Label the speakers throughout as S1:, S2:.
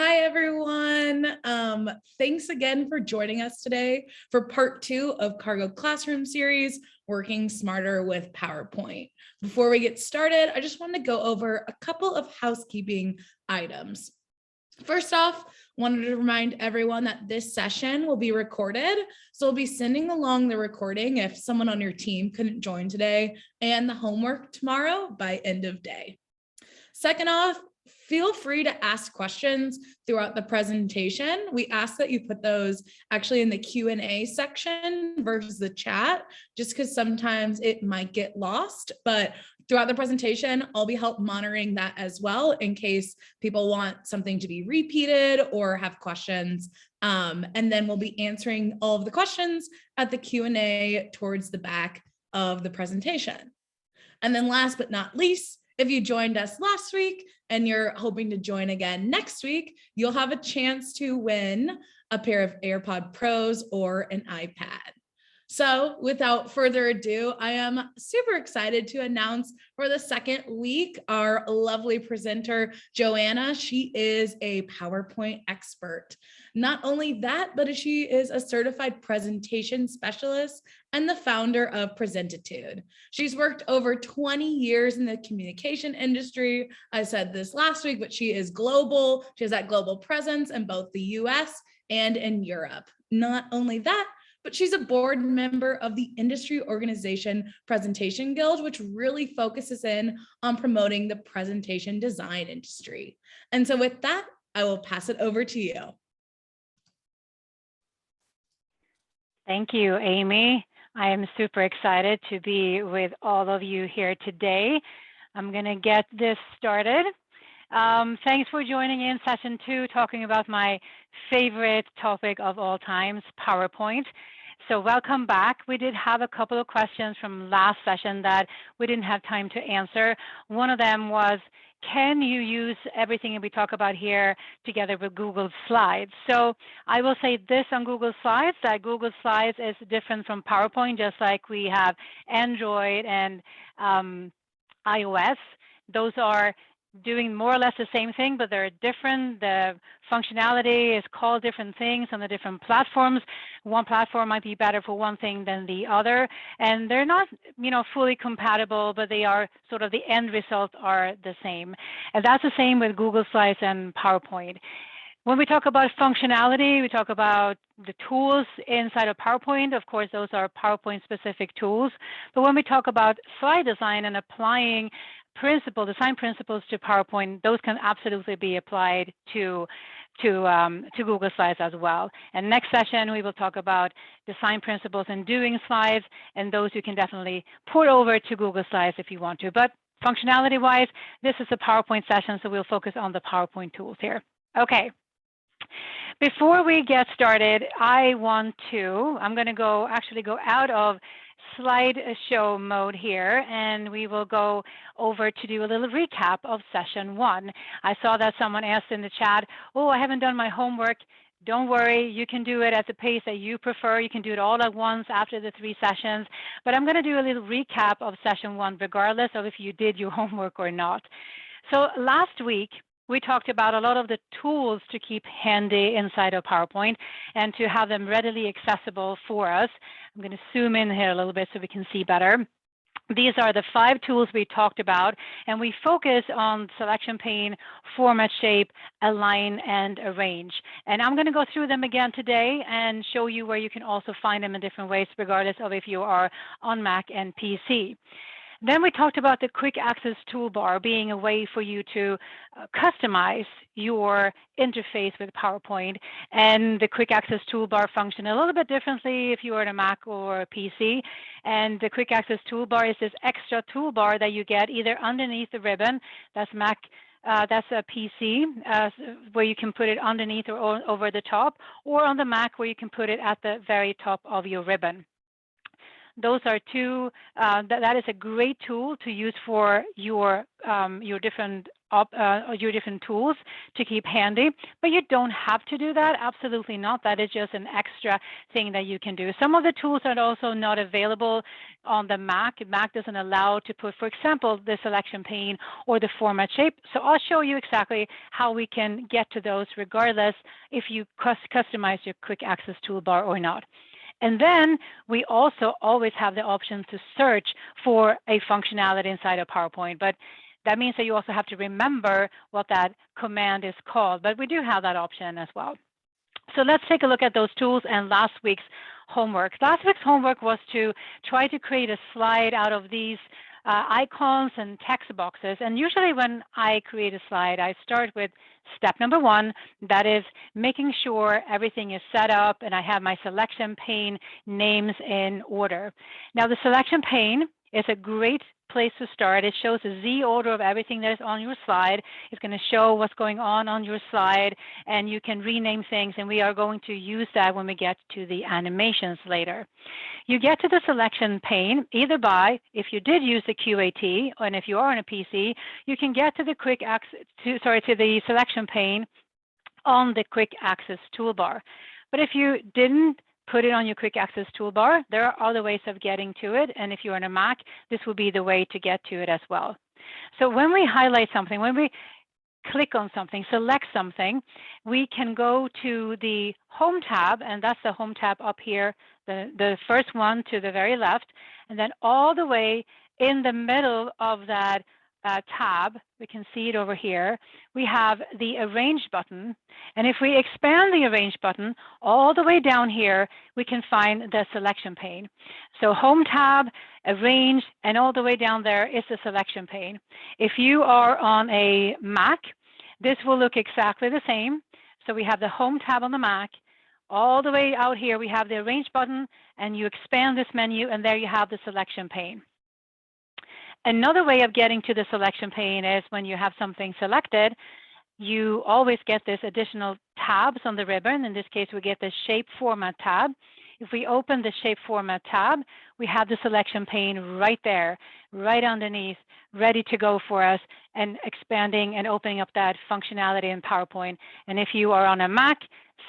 S1: Hi, everyone. Thanks again for joining us today for part 2 of Cargo Classroom series, Working Smarter with PowerPoint. Before we get started, I just want to go over a couple of housekeeping items. First off, wanted to remind everyone that this session will be recorded. So we'll be sending along the recording if someone on your team couldn't join today, and the homework tomorrow by end of day. Second off, feel free to ask questions throughout the presentation. We ask that you put those actually in the Q&A section versus the chat, just because sometimes it might get lost. But throughout the presentation, I'll be monitoring that as well in case people want something to be repeated or have questions. And then we'll be answering all of the questions at the Q&A towards the back of the presentation. And then last but not least, if you joined us last week and you're hoping to join again next week, you'll have a chance to win a pair of AirPod Pros or an iPad. So without further ado, I am super excited to announce for the second week our lovely presenter, Joanna. She is a PowerPoint expert. Not only that, but she is a certified presentation specialist and the founder of Presentitude. She's worked over 20 years in the communication industry. I said this last week, but she is global. She has that global presence in both the US and in Europe. Not only that, but she's a board member of the industry organization Presentation Guild, which really focuses in on promoting the presentation design industry. And so with that, I will pass it over to you.
S2: Thank you, Amy. I am super excited to be with all of you here today. I'm going to get this started. Thanks for joining in session 2, talking about my favorite topic of all times, PowerPoint. So welcome back. We did have a couple of questions from last session that we didn't have time to answer. One of them was, can you use everything we talk about here together with Google Slides? So I will say this on Google Slides, that Google Slides is different from PowerPoint, just like we have Android and iOS. Those are doing more or less the same thing, but they're different. The functionality is called different things on the different platforms. One platform might be better for one thing than the other, and they're not, fully compatible, but they are sort of the end results are the same. And that's the same with Google Slides and PowerPoint. When we talk about functionality, we talk about the tools inside of PowerPoint. Of course, those are PowerPoint specific tools. But when we talk about slide design and applying design principles to PowerPoint, those can absolutely be applied to Google Slides as well. And next session, we will talk about design principles in doing slides, and those you can definitely port over to Google Slides if you want to. But functionality-wise, this is a PowerPoint session, so we'll focus on the PowerPoint tools here. Okay. Before we get started, I'm going to actually go out of slideshow mode here, and we will go over to do a little recap of session 1. I saw that someone asked in the chat, oh, I haven't done my homework. Don't worry, you can do it at the pace that you prefer. You can do it all at once after the 3 sessions, but I'm going to do a little recap of session 1 regardless of if you did your homework or not. So last week, we talked about a lot of the tools to keep handy inside of PowerPoint and to have them readily accessible for us. I'm going to zoom in here a little bit so we can see better. These are the 5 tools we talked about, and we focus on selection pane, format, shape, align, and arrange. And I'm going to go through them again today and show you where you can also find them in different ways, regardless of if you are on Mac and PC. Then we talked about the quick access toolbar being a way for you to customize your interface with PowerPoint, and the quick access toolbar function a little bit differently if you are on a Mac or a PC. And the quick access toolbar is this extra toolbar that you get either underneath the ribbon, that's Mac, that's a PC, where you can put it underneath or over the top, or on the Mac where you can put it at the very top of your ribbon. Those are 2, that is a great tool to use for your different your different tools to keep handy, but you don't have to do that. Absolutely not. That is just an extra thing that you can do. Some of the tools are also not available on the Mac. Mac doesn't allow to put, for example, the selection pane or the format shape. So I'll show you exactly how we can get to those regardless if you customize your quick access toolbar or not. And then we also always have the option to search for a functionality inside of PowerPoint, but that means that you also have to remember what that command is called, but we do have that option as well. So let's take a look at those tools and last week's homework. Last week's homework was to try to create a slide out of these icons and text boxes. And usually when I create a slide, I start with step number 1, that is making sure everything is set up and I have my selection pane names in order. Now the selection pane is a great place to start. It shows the Z order of everything that is on your slide. It's going to show what's going on your slide, and you can rename things, and we are going to use that when we get to the animations later. You get to the selection pane either by, if you did use the QAT, and if you are on a PC, you can get to the to the selection pane on the quick access toolbar. But if you didn't put it on your quick access toolbar, there are other ways of getting to it. And if you're on a Mac, this will be the way to get to it as well. So when we highlight something, when we click on something, select something, we can go to the Home tab, and that's the Home tab up here, the first one to the very left, and then all the way in the middle of that tab, we can see it over here, we have the Arrange button. And if we expand the Arrange button all the way down here, we can find the selection pane. So Home tab, Arrange, and all the way down there is the selection pane. If you are on a Mac, this will look exactly the same. So we have the Home tab on the Mac. All the way out here, we have the Arrange button, and you expand this menu, and there you have the selection pane. Another way of getting to the selection pane is when you have something selected, you always get this additional tabs on the ribbon. In this case, we get the Shape Format tab. If we open the Shape Format tab, we have the selection pane right there, right underneath, ready to go for us, and expanding and opening up that functionality in PowerPoint. And if you are on a Mac,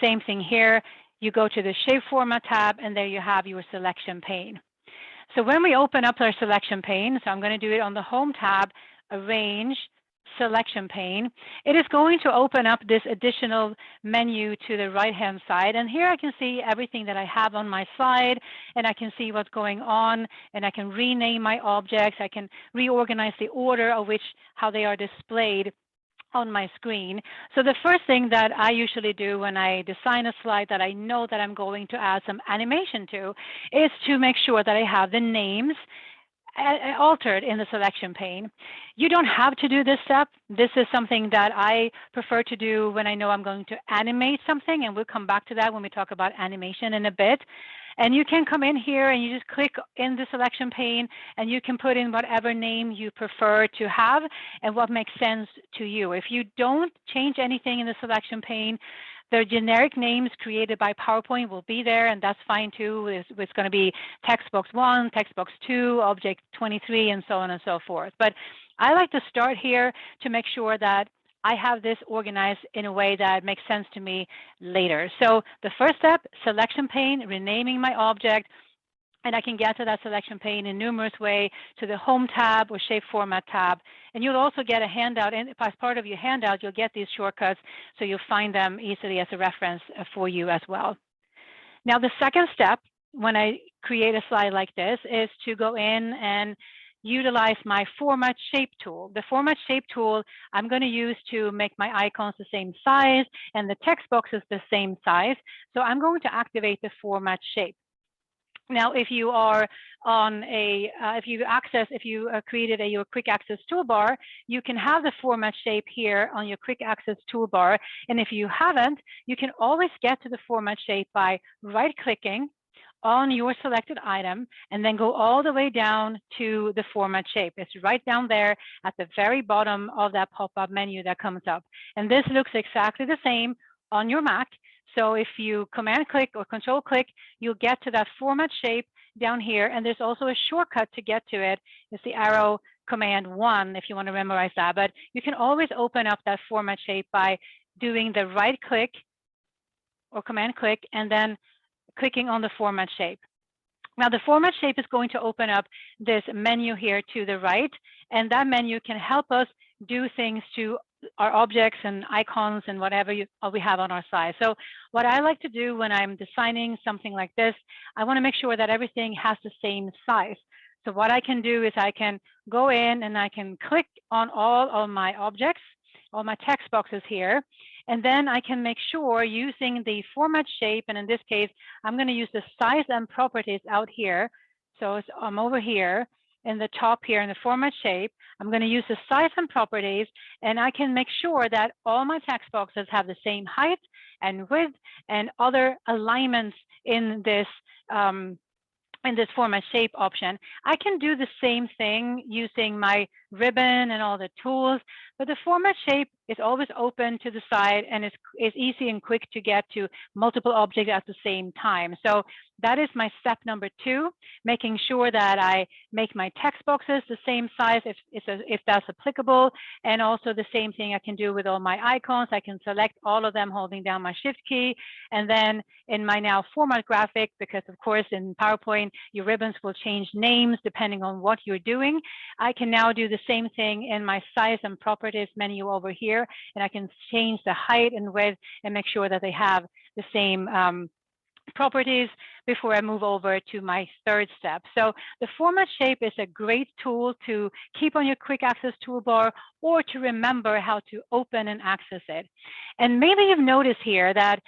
S2: same thing here. You go to the Shape Format tab, and there you have your selection pane. So when we open up our selection pane, so I'm going to do it on the Home tab, Arrange, Selection pane, it is going to open up this additional menu to the right-hand side. And here I can see everything that I have on my slide, and I can see what's going on, and I can rename my objects. I can reorganize the order of how they are displayed on my screen. So the first thing that I usually do when I design a slide that I know that I'm going to add some animation to is to make sure that I have the names altered in the selection pane. You don't have to do this step. This is something that I prefer to do when I know I'm going to animate something, and we'll come back to that when we talk about animation in a bit. And you can come in here and you just click in the selection pane, and you can put in whatever name you prefer to have and what makes sense to you. If you don't change anything in the selection pane, the generic names created by PowerPoint will be there, and that's fine too. It's going to be text box 1, text box 2, object 23, and so on and so forth. But I like to start here to make sure that I have this organized in a way that makes sense to me later. So the first step, selection pane, renaming my object, and I can get to that selection pane in numerous ways to the Home tab or Shape Format tab. And you'll also get a handout, and as part of your handout, you'll get these shortcuts, so you'll find them easily as a reference for you as well. Now, the second step when I create a slide like this is to go in and utilize my Format Shape tool. The Format Shape tool I'm going to use to make my icons the same size and the text box is the same size. So I'm going to activate the Format Shape. Now, if you are on a, if you created your quick access toolbar, you can have the Format Shape here on your quick access toolbar. And if you haven't, you can always get to the Format Shape by right-clicking on your selected item and then go all the way down to the Format Shape. It's right down there at the very bottom of that pop-up menu that comes up. And this looks exactly the same on your Mac. So if you command click or control click, you'll get to that format shape down here. And there's also a shortcut to get to it. It's the arrow command 1 if you want to memorize that. But you can always open up that format shape by doing the right click or command click and then clicking on the format shape. Now the format shape is going to open up this menu here to the right, and that menu can help us do things to our objects and icons and whatever we have on our side. So what I like to do when I'm designing something like this, I want to make sure that everything has the same size. So what I can do is I can go in and I can click on all of my objects, all my text boxes here, and then I can make sure using the format shape, and in this case, I'm going to use the size and properties out here. So I'm over here in the top here in the format shape. I'm going to use the size and properties, and I can make sure that all my text boxes have the same height and width and other alignments in this format shape option. I can do the same thing using my ribbon and all the tools, but the format shape is always open to the side and is easy and quick to get to multiple objects at the same time. So that is my step number 2, making sure that I make my text boxes the same size if that's applicable. And also the same thing I can do with all my icons. I can select all of them holding down my shift key. And then in my now format graphic, because of course in PowerPoint, your ribbons will change names depending on what you're doing. I can now do the same thing in my size and properties menu over here, and I can change the height and width and make sure that they have the same properties before I move over to my third step. So the format shape is a great tool to keep on your quick access toolbar or to remember how to open and access it. And maybe you've noticed here that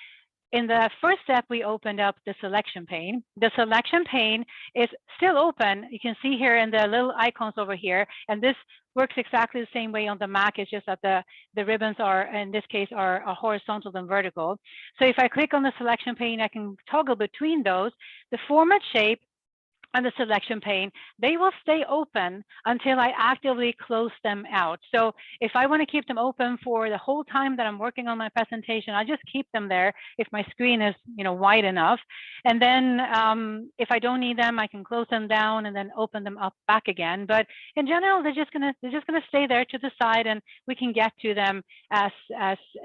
S2: in the first step, we opened up the selection pane. The selection pane is still open. You can see here in the little icons over here, and this works exactly the same way on the Mac. It's just that the ribbons are, in this case, are horizontal and vertical. So if I click on the selection pane, I can toggle between those. The format shape and the selection pane, they will stay open until I actively close them out. So if I want to keep them open for the whole time that I'm working on my presentation, I just keep them there if my screen is wide enough. And then if I don't need them, I can close them down and then open them up back again. But in general, they're just gonna stay there to the side, and we can get to them as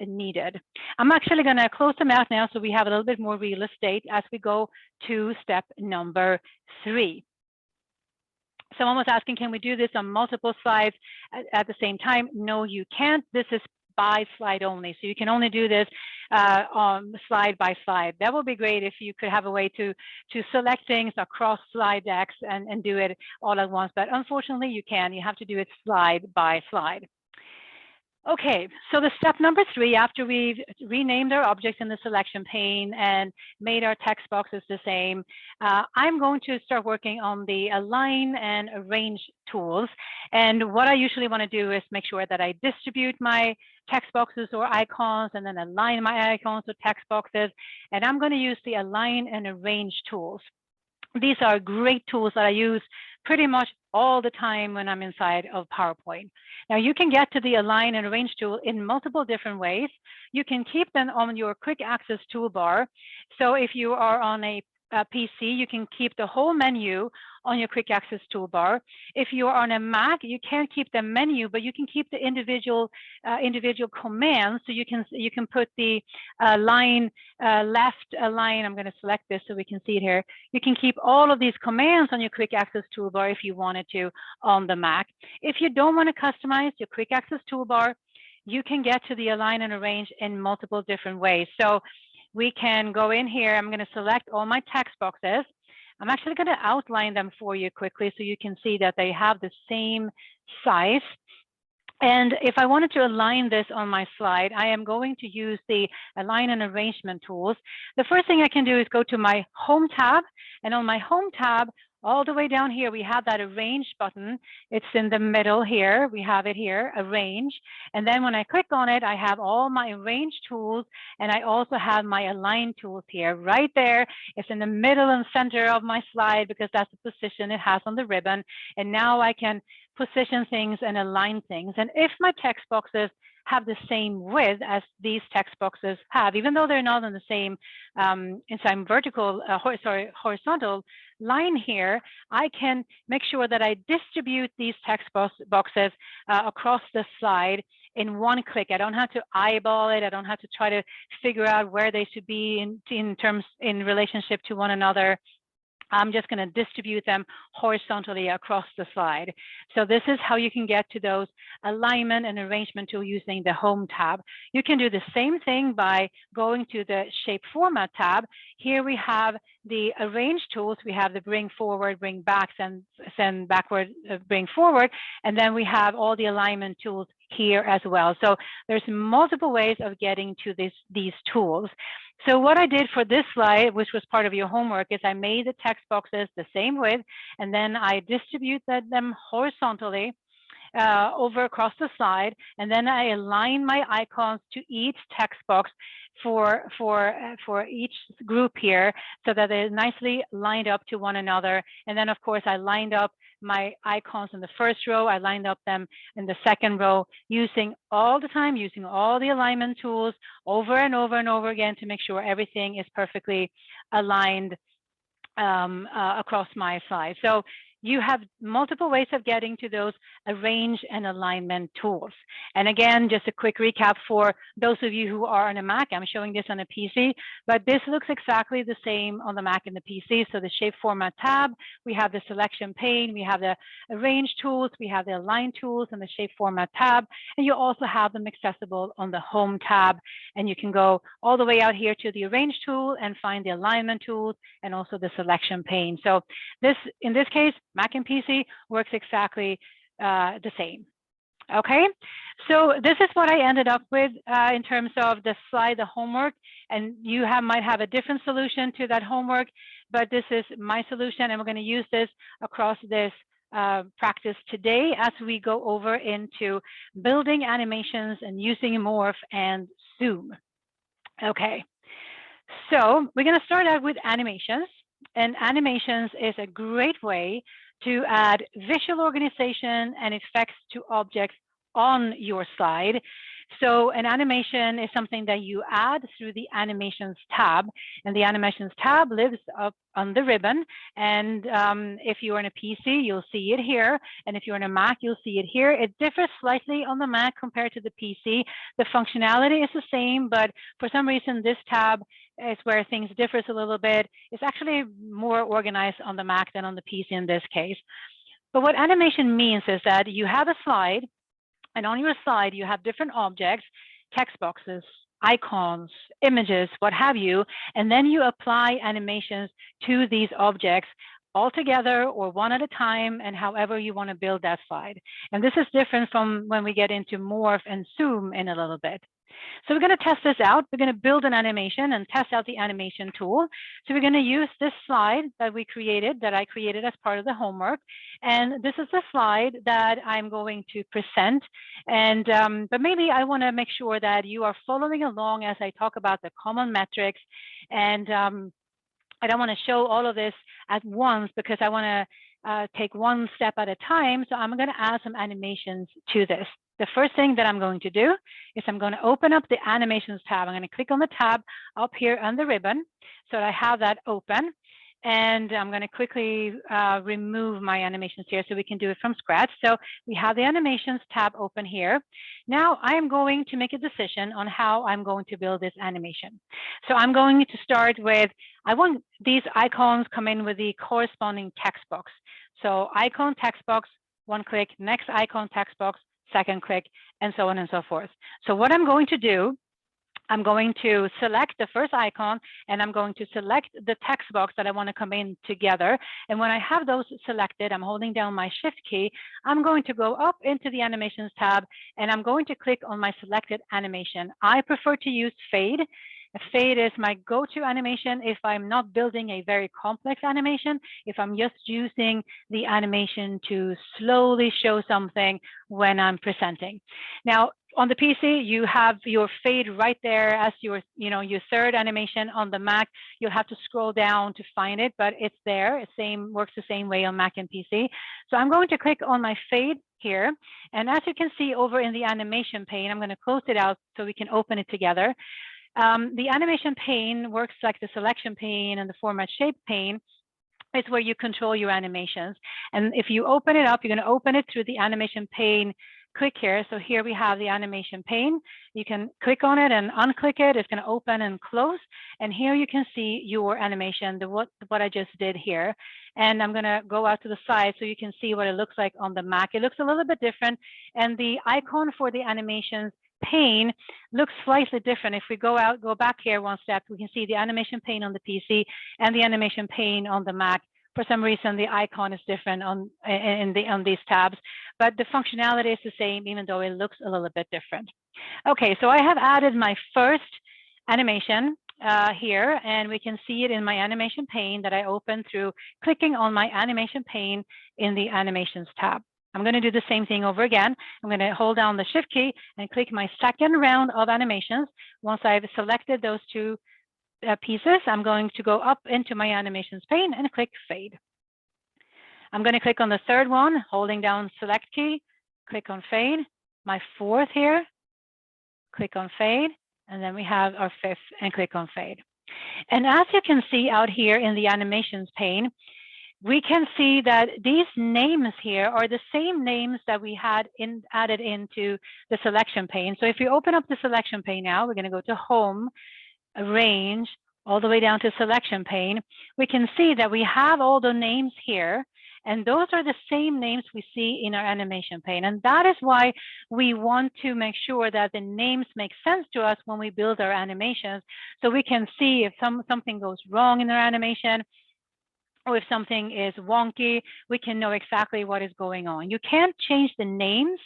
S2: needed. I'm actually gonna close them out now so we have a little bit more real estate as we go to step number 3. Someone was asking, can we do this on multiple slides at the same time? No, you can't. This is by slide only. So you can only do this on slide by slide. That would be great if you could have a way to select things across slide decks and do it all at once. But unfortunately, you can. You have to do it slide by slide. Okay, so the step number 3, after we've renamed our objects in the selection pane and made our text boxes the same, I'm going to start working on the align and arrange tools. And what I usually want to do is make sure that I distribute my text boxes or icons and then align my icons or text boxes. And I'm going to use the align and arrange tools. These are great tools that I use pretty much all the time when I'm inside of PowerPoint. Now you can get to the align and arrange tool in multiple different ways. You can keep them on your quick access toolbar. So if you are on a PC, you can keep the whole menu on your quick access toolbar. If you're on a Mac, you can't keep the menu, but you can keep the individual commands. So you can put the line left align. I'm going to select this so we can see it here. You can keep all of these commands on your quick access toolbar if you wanted to on the Mac. If you don't want to customize your quick access toolbar, you can get to the align and arrange in multiple different ways. So we can go in here. I'm going to select all my text boxes. I'm actually going to outline them for you quickly so you can see that they have the same size. And if I wanted to align this on my slide, I am going to use the align and arrangement tools. The first thing I can do is go to my home tab, and on my home tab, all the way down here, we have that arrange button. It's in the middle here. We have it here, arrange. And then when I click on it, I have all my arrange tools, and I also have my align tools here. Right there, it's in the middle and center of my slide because that's the position it has on the ribbon. And now I can position things and align things. And if my text boxes have the same width as these text boxes have, even though they're not on the same horizontal line here. I can make sure that I distribute these text boxes across the slide in one click. I don't have to eyeball it. I don't have to try to figure out where they should be in relationship to one another. I'm just going to distribute them horizontally across the slide. So this is how you can get to those alignment and arrangement tool using the Home tab. You can do the same thing by going to the Shape Format tab. Here we have the Arrange tools. We have the Bring Forward, Bring Back, Send Backward, Bring Forward, and then we have all the alignment tools here as well. So there's multiple ways of getting to these tools. So what I did for this slide, which was part of your homework, is I made the text boxes the same width, and then I distributed them horizontally over across the slide, and then I align my icons to each text box for each group here, so that they're nicely lined up to one another. And then of course I lined up my icons in the first row, I lined up them in the second row, using all the alignment tools over and over and over again to make sure everything is perfectly aligned across my slide. So you have multiple ways of getting to those arrange and alignment tools. And again, just a quick recap for those of you who are on a Mac. I'm showing this on a PC, but this looks exactly the same on the Mac and the PC. So the Shape Format tab, we have the selection pane, we have the arrange tools, we have the align tools and the Shape Format tab, and you also have them accessible on the Home tab. And you can go all the way out here to the arrange tool and find the alignment tools and also the selection pane. So in this case, Mac and PC works exactly the same. Okay, so this is what I ended up with in terms of the slide, the homework, and you might have a different solution to that homework, but this is my solution, and we're going to use this across this practice today as we go over into building animations and using Morph and Zoom. Okay, so we're going to start out with animations, and animations is a great way to add visual organization and effects to objects on your slide. So an animation is something that you add through the Animations tab, and the Animations tab lives up on the ribbon. And if you're on a PC, you'll see it here, and if you're on a Mac, you'll see it here. It differs slightly on the Mac compared to the PC. The functionality is the same, but for some reason, this tab is where things differs a little bit. It's actually more organized on the Mac than on the PC in this case. But what animation means is that you have a slide, and on your slide, you have different objects, text boxes, icons, images, what have you, and then you apply animations to these objects all together or one at a time, and however you want to build that slide. And this is different from when we get into Morph and Zoom in a little bit. So we're going to test this out. We're going to build an animation and test out the animation tool. So we're going to use this slide that I created as part of the homework. And this is the slide that I'm going to present. And but maybe I want to make sure that you are following along as I talk about the common metrics. And I don't want to show all of this at once because I want to take one step at a time. So I'm going to add some animations to this. The first thing that I'm going to do is I'm going to open up the Animations tab. I'm going to click on the tab up here on the ribbon so that I have that open. And I'm going to quickly remove my animations here so we can do it from scratch. So we have the Animations tab open here. Now I'm going to make a decision on how I'm going to build this animation. So I'm going to start with, I want these icons come in with the corresponding text box. So icon text box, one click, next icon text box, second click, and so on and so forth. So what I'm going to do, I'm going to select the first icon, and I'm going to select the text box that I want to come in together. And when I have those selected, I'm holding down my Shift key. I'm going to go up into the Animations tab, and I'm going to click on my selected animation. I prefer to use Fade. Fade is my go-to animation if I'm not building a very complex animation, if I'm just using the animation to slowly show something when I'm presenting. Now, on the PC, you have your fade right there as your third animation. On the Mac, you'll have to scroll down to find it, but it's there. It works the same way on Mac and PC. So I'm going to click on my fade here. And as you can see over in the animation pane, I'm going to close it out so we can open it together. The animation pane works like the selection pane and the format shape pane. It's where you control your animations. And if you open it up, you're going to open it through the animation pane. Click here. So here we have the animation pane. You can click on it and unclick it. It's going to open and close. And here you can see your animation, what I just did here. And I'm going to go out to the side so you can see what it looks like on the Mac. It looks a little bit different. And the icon for the animations pane looks slightly different. If we go back here one step, we can see the animation pane on the PC and the animation pane on the Mac. For some reason, the icon is different on these tabs, but the functionality is the same, even though it looks a little bit different. Okay, so I have added my first animation here, and we can see it in my animation pane that I opened through clicking on my animation pane in the Animations tab. I'm going to do the same thing over again. I'm going to hold down the Shift key and click my second round of animations. Once I've selected those two pieces, I'm going to go up into my animations pane and click fade. I'm going to click on the third one, holding down select key, click on fade. My fourth here, click on fade, and then we have our fifth and click on fade. And as you can see out here in the animations pane, we can see that these names here are the same names that we had added into the selection pane. So if you open up the selection pane now, we're going to go to Home, Arrange, all the way down to Selection pane. We can see that we have all the names here, and those are the same names we see in our animation pane. And that is why we want to make sure that the names make sense to us when we build our animations, so we can see if something goes wrong in our animation, or if something is wonky, we can know exactly what is going on. You can't change the names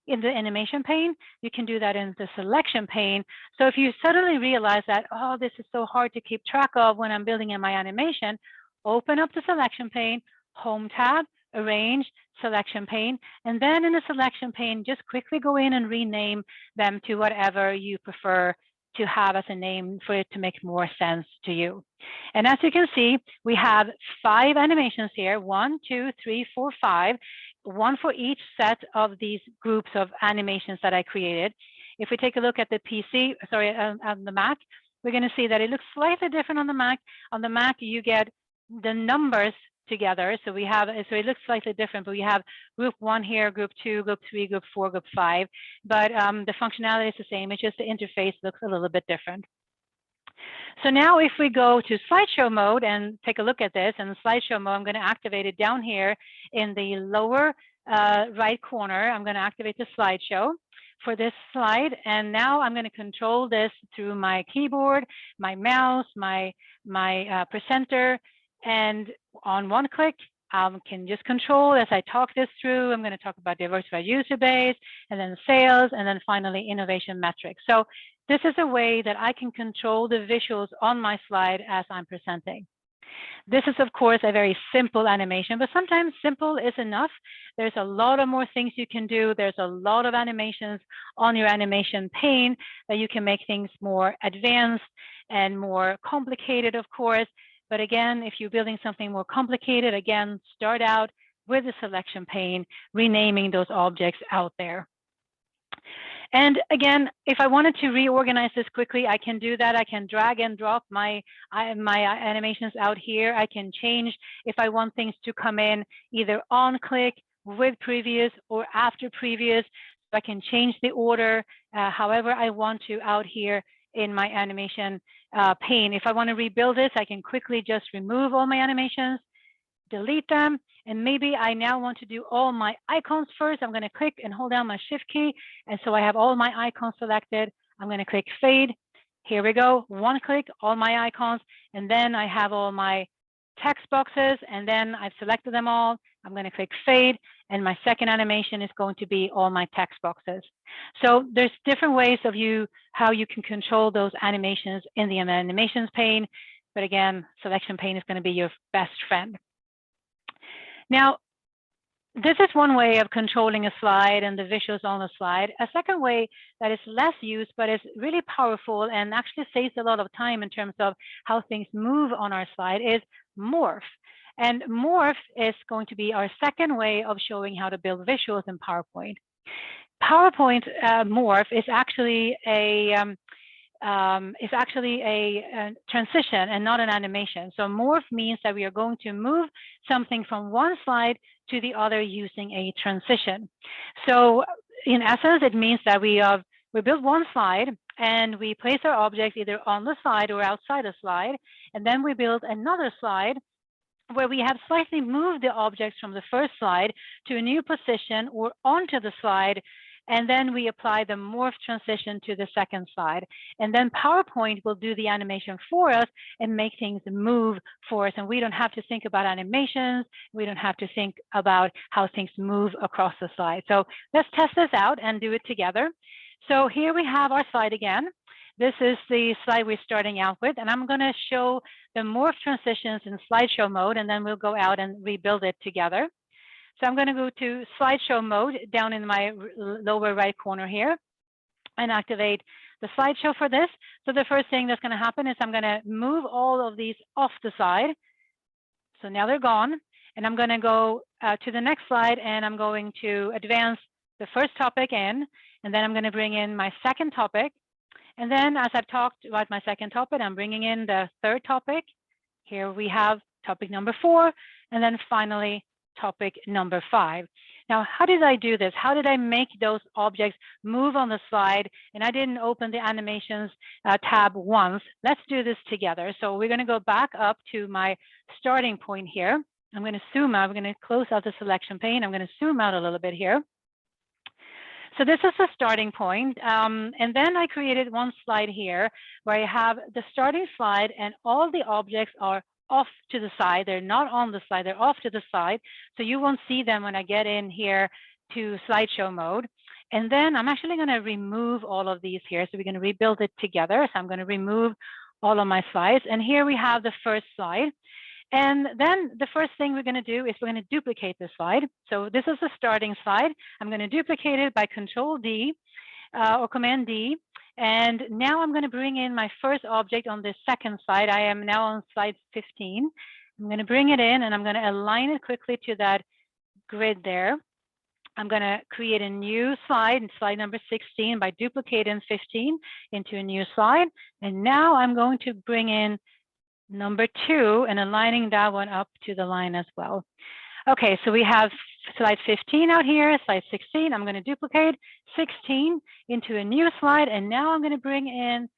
S2: in the animation pane. You can do that in the selection pane. So if you suddenly realize that, oh, this is so hard to keep track of when I'm building in my animation, open up the selection pane, Home tab, Arrange, Selection pane, and then in the selection pane, just quickly go in and rename them to whatever you prefer to have as a name for it to make more sense to you. And as you can see, we have 5 animations here, 1, 2, 3, 4, 5, one for each set of these groups of animations that I created. If we take a look at the PC, on the Mac, we're going to see that it looks slightly different on the Mac. On the Mac, you get the numbers together. So it looks slightly different, but we have group 1 here, group 2, group 3, group 4, group 5. But the functionality is the same. It's just the interface looks a little bit different. So now if we go to slideshow mode and take a look at this, and the slideshow mode, I'm going to activate it down here in the lower right corner. I'm going to activate the slideshow for this slide. And now I'm going to control this through my keyboard, my mouse, my presenter. And on one click, I can just control as I talk this through. I'm going to talk about diversified user base, and then sales, and then finally innovation metrics. So this is a way that I can control the visuals on my slide as I'm presenting. This is, of course, a very simple animation, but sometimes simple is enough. There's a lot of more things you can do. There's a lot of animations on your animation pane that you can make things more advanced and more complicated, of course. But again, if you're building something more complicated, again, start out with the selection pane, renaming those objects out there. And again, if I wanted to reorganize this quickly, I can do that. I can drag and drop my animations out here. I can change if I want things to come in either on click, with previous, or after previous. So I can change the order however I want to out here in my animation pane. If I want to rebuild this, I can quickly just remove all my animations, delete them, and maybe I now want to do all my icons first. I'm going to click and hold down my Shift key, and so I have all my icons selected. I'm going to click fade. Here we go, one click, all my icons, and then I have all my text boxes, and then I've selected them all. I'm going to click fade, and my second animation is going to be all my text boxes. So there's different ways of how you can control those animations in the animations pane, but again, selection pane is going to be your best friend. Now, this is one way of controlling a slide and the visuals on the slide. A second way that is less used, but is really powerful and actually saves a lot of time in terms of how things move on our slide is Morph. And Morph is going to be our second way of showing how to build visuals in PowerPoint. PowerPoint Morph is actually a transition and not an animation. So Morph means that we are going to move something from one slide to the other using a transition. So in essence, it means that we build one slide and we place our objects either on the slide or outside the slide. And then we build another slide where we have slightly moved the objects from the first slide to a new position or onto the slide. And then we apply the morph transition to the second slide. And then PowerPoint will do the animation for us and make things move for us. And we don't have to think about animations. We don't have to think about how things move across the slide. So let's test this out and do it together. So here we have our slide again. This is the slide we're starting out with, and I'm going to show the morph transitions in slideshow mode, and then we'll go out and rebuild it together. So I'm going to go to slideshow mode down in my lower right corner here and activate the slideshow for this. So the first thing that's going to happen is I'm going to move all of these off the side. So now they're gone. And I'm going to go to the next slide, and I'm going to advance the first topic in, and then I'm going to bring in my second topic. And then as I've talked about my second topic, I'm bringing in the third topic. Here we have topic number 4, and then finally topic number 5. Now, how did I do this? How did I make those objects move on the slide? And I didn't open the animations tab once. Let's do this together. So we're going to go back up to my starting point here. I'm going to zoom out. I'm going to close out the selection pane. I'm going to zoom out a little bit here. So this is the starting point. And then I created one slide here where I have the starting slide and all the objects are off to the side. They're not on the slide, they're off to the side. So you won't see them when I get in here to slideshow mode. And then I'm actually going to remove all of these here. So we're going to rebuild it together. So I'm going to remove all of my slides. And here we have the first slide. And then the first thing we're going to do is we're going to duplicate this slide. So this is the starting slide. I'm going to duplicate it by Control D or Command D. And now I'm going to bring in my first object on this second slide. I am now on slide 15. I'm going to bring it in and I'm going to align it quickly to that grid there. I'm going to create a new slide, slide number 16, by duplicating 15 into a new slide. And now I'm going to bring in number 2 and aligning that one up to the line as well. Okay, so we have slide 15 out here, slide 16. I'm going to duplicate 16 into a new slide, and now I'm going to bring in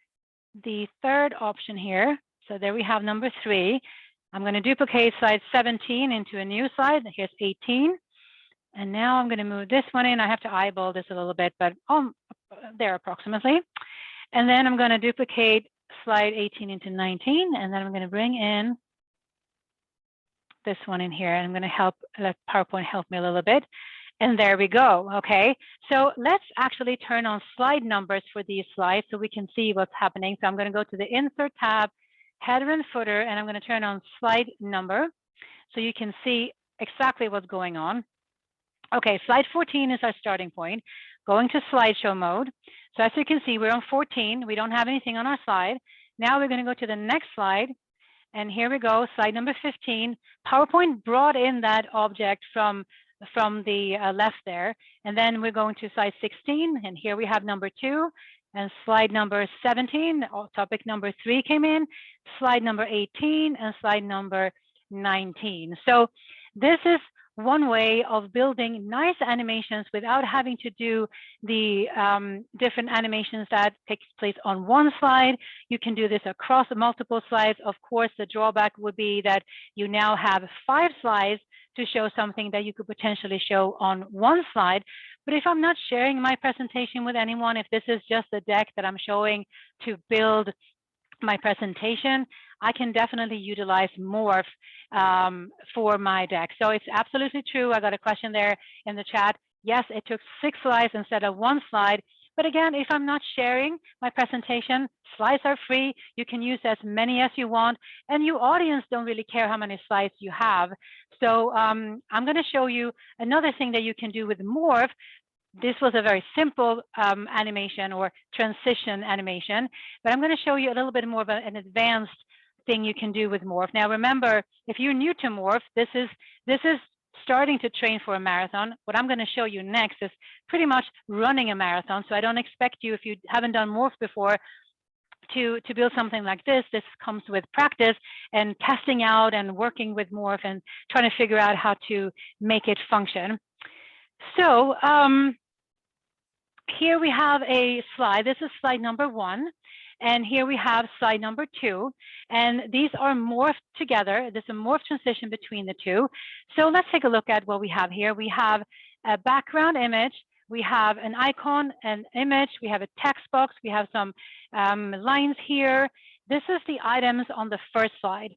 S2: the third option here. So there we have number 3. I'm going to duplicate slide 17 into a new slide. Here's 18. And now I'm going to move this one in. I have to eyeball this a little bit, but there approximately. And then I'm going to duplicate slide 18 into 19, and then I'm going to bring in this one in here. I'm going to let PowerPoint help me a little bit. And there we go. Okay, so let's actually turn on slide numbers for these slides so we can see what's happening. So I'm going to go to the Insert tab, Header and Footer, and I'm going to turn on slide number so you can see exactly what's going on. Okay, slide 14 is our starting point. Going to slideshow mode. So as you can see, we're on 14. We don't have anything on our slide. Now we're going to go to the next slide. And here we go, slide number 15. PowerPoint brought in that object from the left there. And then we're going to slide 16. And here we have number 2. And slide number 17, topic number 3 came in. Slide number 18 and slide number 19. So this is one way of building nice animations without having to do the different animations that takes place on one slide. You can do this across multiple slides. Of course, the drawback would be that you now have 5 slides to show something that you could potentially show on one slide. But if I'm not sharing my presentation with anyone, if this is just a deck that I'm showing to build my presentation, I can definitely utilize Morph for my deck. So it's absolutely true. I got a question there in the chat. Yes, it took 6 slides instead of 1 slide, But again, if I'm not sharing my presentation, slides are free. You can use as many as you want, and your audience don't really care how many slides you have. So I'm going to show you another thing that you can do with Morph. This was a very simple animation or transition animation, but I'm going to show you a little bit more of an advanced thing you can do with Morph. Now, remember, if you're new to Morph, this is starting to train for a marathon. What I'm going to show you next is pretty much running a marathon. So I don't expect you, if you haven't done Morph before, to build something like this. This comes with practice and testing out and working with Morph and trying to figure out how to make it function. So here we have a slide. This is slide number 1. And here we have slide number 2. And these are morphed together. There's a morph transition between the two. So let's take a look at what we have here. We have a background image. We have an icon, an image. We have a text box. We have some lines here. This is the items on the first slide.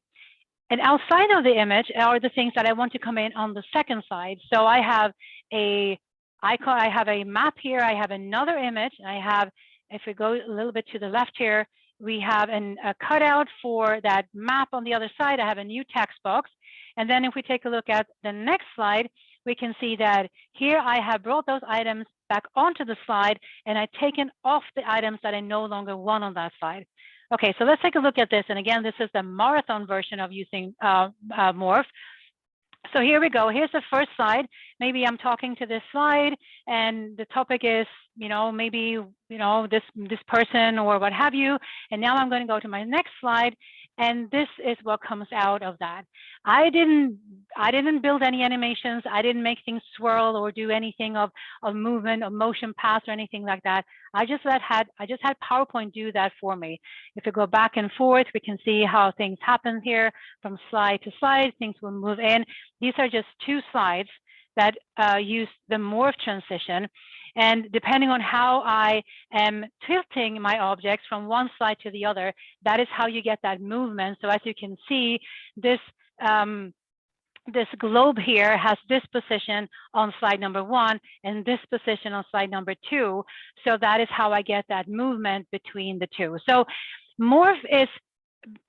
S2: And outside of the image are the things that I want to come in on the second slide. So I have a icon, I have a map here, I have another image, I have, if we go a little bit to the left here, we have a cutout for that map on the other side. I have a new text box. And then if we take a look at the next slide, we can see that here I have brought those items back onto the slide, and I've taken off the items that I no longer want on that slide. Okay, so let's take a look at this. And again, this is the marathon version of using Morph. So here we go. Here's the first slide. Maybe I'm talking to this slide, and the topic is, maybe, this person or what have you. And now I'm going to go to my next slide, and this is what comes out of that. I didn't build any animations. I didn't make things swirl or do anything of movement or motion paths or anything like that. I just had PowerPoint do that for me. If we go back and forth, we can see how things happen here from slide to slide. Things will move in. These are just 2 slides that use the morph transition. And depending on how I am tilting my objects from one slide to the other, that is how you get that movement. So as you can see, this globe here has this position on slide number 1 and this position on slide number 2. So that is how I get that movement between the two. So Morph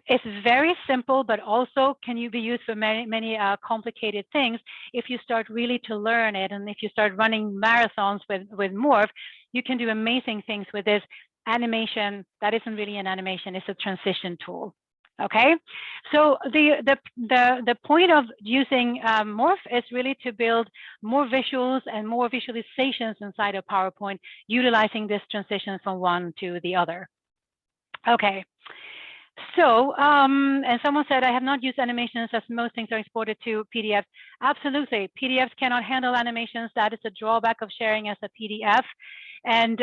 S2: it's very simple, but also can be used for many complicated things. If you start really to learn it, and if you start running marathons with Morph, you can do amazing things with this animation. That isn't really an animation; it's a transition tool. Okay, so the point of using Morph is really to build more visuals and more visualizations inside of PowerPoint, utilizing this transition from one to the other. Okay. So, and someone said, I have not used animations as most things are exported to PDFs. Absolutely. PDFs cannot handle animations. That is a drawback of sharing as a PDF. And,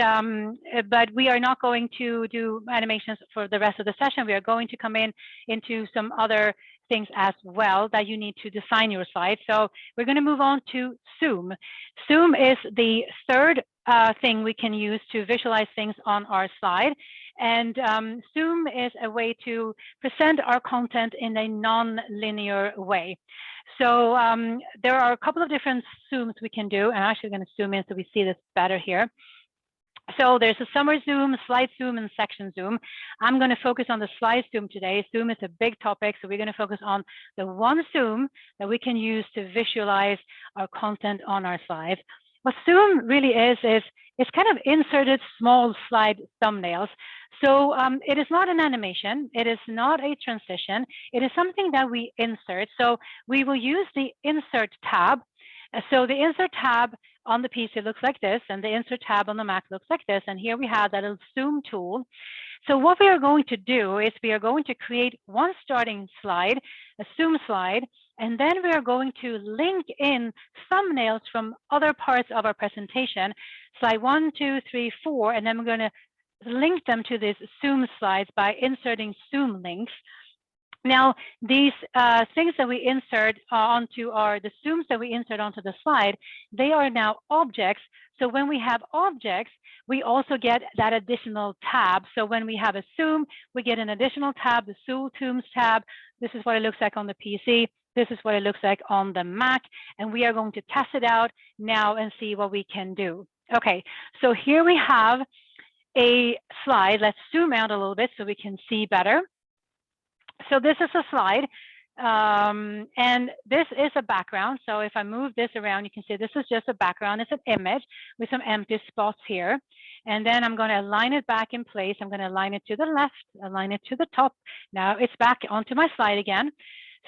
S2: but we are not going to do animations for the rest of the session. We are going to come into some other things as well that you need to design your slide. So we're going to move on to Zoom. Zoom is the third thing we can use to visualize things on our slide. And Zoom is a way to present our content in a non-linear way. So there are a couple of different Zooms we can do. I'm actually going to zoom in so we see this better here. So there's a summer Zoom, slide Zoom, and section Zoom. I'm going to focus on the slide Zoom today. Zoom is a big topic, so we're going to focus on the one Zoom that we can use to visualize our content on our slides. What Zoom really is it's kind of inserted small slide thumbnails. So it is not an animation. It is not a transition. It is something that we insert. So we will use the Insert tab. So the Insert tab on the PC looks like this, and the Insert tab on the Mac looks like this. And here we have that little Zoom tool. So what we are going to do is we are going to create one starting slide, a Zoom slide, and then we are going to link in thumbnails from other parts of our presentation, slide 1, 2, 3, 4, and then we're going to link them to these Zoom slides by inserting Zoom links. Now, these things that we insert the Zooms that we insert onto the slide, they are now objects. So when we have objects, we also get that additional tab. So when we have a Zoom, we get an additional tab, the Zooms tab. This is what it looks like on the PC. This is what it looks like on the Mac. And we are going to test it out now and see what we can do. Okay, so here we have a slide. Let's zoom out a little bit so we can see better. So this is a slide, and this is a background. So if I move this around, you can see this is just a background. It's an image with some empty spots here. And then I'm going to align it back in place. I'm going to align it to the left, align it to the top. Now it's back onto my slide again.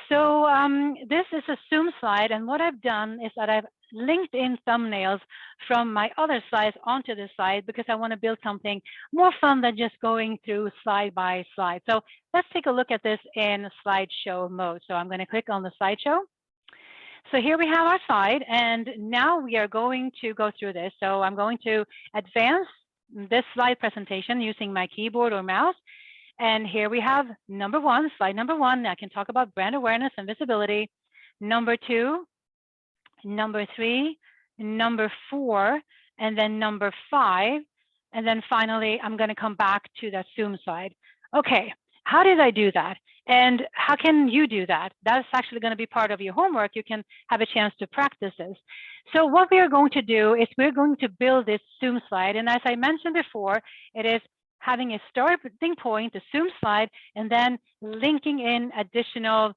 S2: So this is a Zoom slide, and what I've done is that I've linked in thumbnails from my other slides onto this slide because I want to build something more fun than just going through slide by slide. So let's take a look at this in slideshow mode. So I'm going to click on the slideshow. So here we have our slide, and now we are going to go through this. So I'm going to advance this slide presentation using my keyboard or mouse. And here we have number one, slide number one. I can talk about brand awareness and visibility. Number two, number three, number four, and then number five. And then finally, I'm going to come back to that Zoom slide. Okay, how did I do that? And how can you do that? That's actually going to be part of your homework. You can have a chance to practice this. So what we are going to do is we're going to build this Zoom slide. And as I mentioned before, it is having a starting point, the Zoom slide, and then linking in additional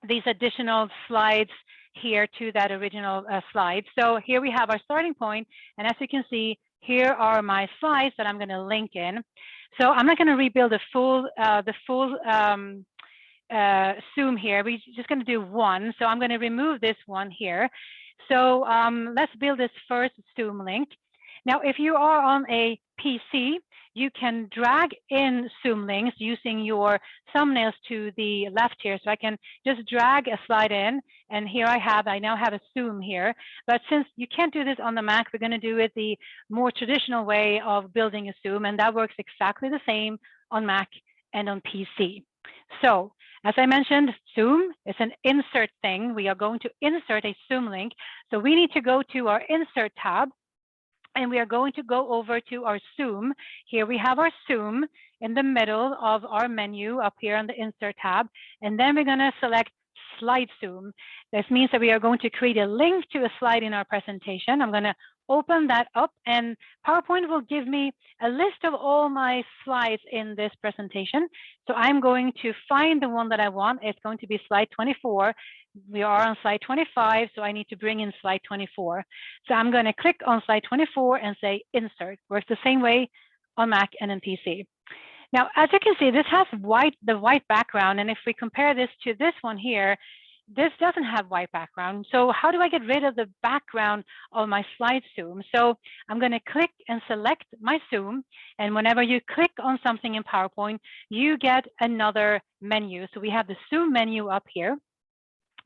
S2: these additional slides here to that original slide. So here we have our starting point, and as you can see, here are my slides that I'm going to link in. So I'm not going to rebuild the full Zoom here. We're just going to do one. So I'm going to remove this one here. So let's build this first Zoom link. Now, if you are on a PC, you can drag in Zoom links using your thumbnails to the left here. So I can just drag a slide in, and here I now have a Zoom here. But since you can't do this on the Mac, we're going to do it the more traditional way of building a Zoom, and that works exactly the same on Mac and on PC. So as I mentioned, Zoom is an insert thing. We are going to insert a Zoom link. So we need to go to our Insert tab, and we are going to go over to our Zoom. Here we have our Zoom in the middle of our menu up here on the Insert tab. And then we're going to select Slide Zoom. This means that we are going to create a link to a slide in our presentation. I'm going to open that up, and PowerPoint will give me a list of all my slides in this presentation. So I'm going to find the one that I want. It's going to be slide 24. We are on slide 25, so I need to bring in slide 24. So I'm going to click on slide 24 and say Insert. Works the same way on Mac and on PC. Now, as you can see, this has the white background, and if we compare this to this one here, this doesn't have white background. So how do I get rid of the background of my slide Zoom? So I'm going to click and select my Zoom, and whenever you click on something in PowerPoint, you get another menu. So we have the Zoom menu up here,